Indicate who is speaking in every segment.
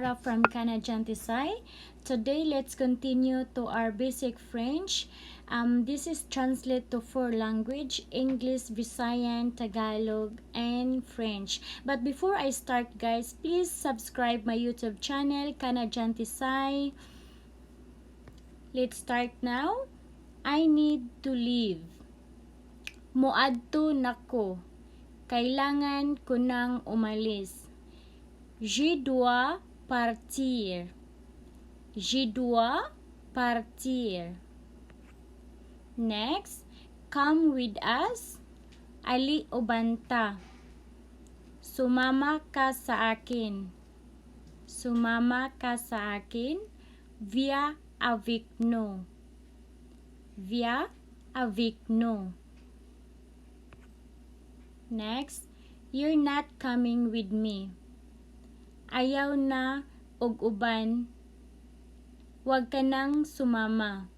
Speaker 1: From Canadian Tisay. Today, let's continue to our basic French. This is translate to 4 language: English, Visayan, Tagalog, and French. But before I start, guys, please subscribe my YouTube channel, Canadian Tisay. Let's start now. I need to leave. Moadto nako. Kailangan ko nang umalis. Je dois partir. Je dois partir. Next, come with us. Ali ubanta. Sumama ka sa akin. Sumama ka sa akin. Viens avec nous. Viens avec nous. Next, you're not coming with me. Ayaw na og uban. Huwag ka nang sumama.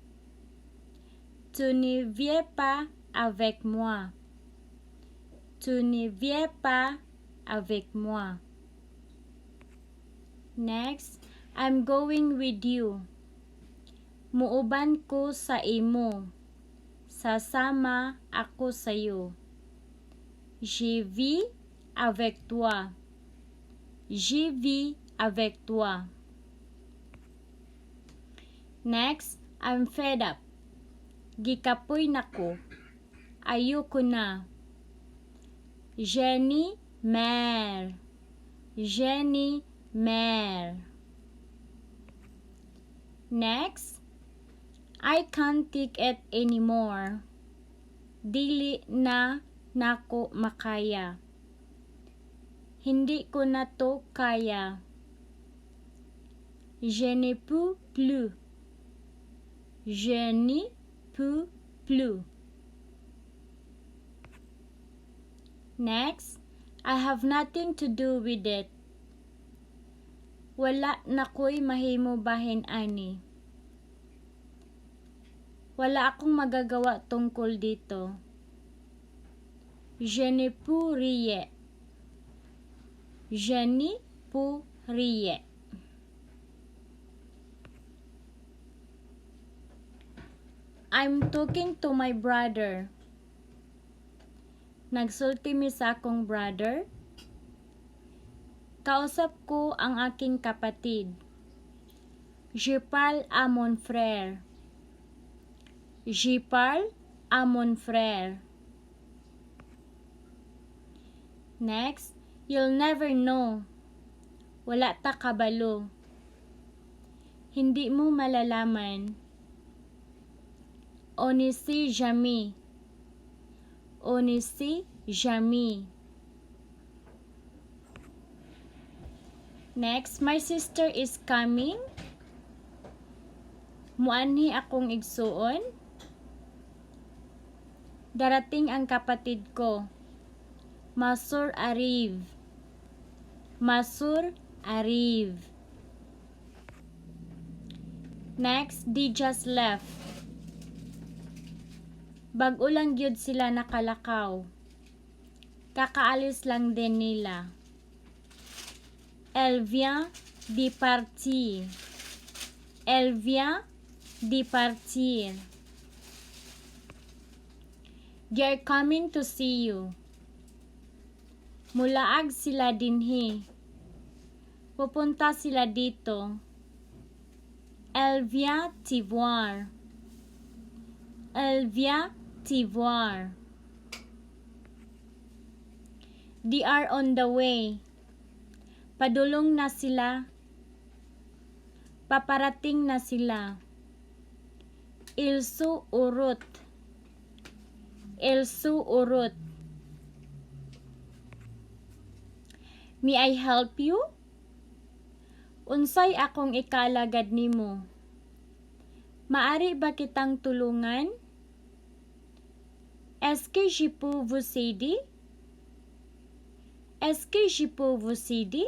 Speaker 1: Tu ne viens pas avec moi. Tu ne viens pas avec moi. Next, I'm going with you. Muuban ko sa imo. Sasama ako sayo. Je vis avec toi. Je vis avec toi. Next, I'm fed up. Gikapoy nako. Ayoko na. Jenny mer. Jenny mer. Next, I can't take it anymore. Dili na nako makaya. Hindi ko na to kaya. Je ne peux plus. Je ne peux plus. Next, I have nothing to do with it. Wala na ko'y mahimo bahin ani. Wala akong magagawa tungkol dito. Je ne peux rien. Je ne peux rien. I'm talking to my brother. Nagsulti mi sa akong brother. Kausap ko ang aking kapatid. Je parle à mon frère. Je parle à mon frère. Next, you'll never know. Wala ta kabalo. Hindi mo malalaman. On ne sait jamais. On ne sait jamais. Next, my sister is coming. Muanhi akong igsuon. Darating ang kapatid ko. Masur arrive. Masur arrive. Next, they just left. Bag-o lang gyud sila nakalakaw. Kakaalis lang din nila. Elle vient de partir. Elle vient de partir. They are coming to see you. Mulaag sila dinhi. Pupunta sila dito. Elle vient te voir. Elle vient te voir. They are on the way. Padulong na sila. Paparating na sila. Ils sont en route. Ils sont en route. May I help you? Unsay akong ikalagad nimo? Maari ba kitang tulungan? Est-ce que je peux vous aider? Est-ce que je peux vous aider?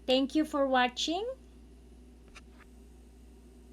Speaker 1: Thank you for watching.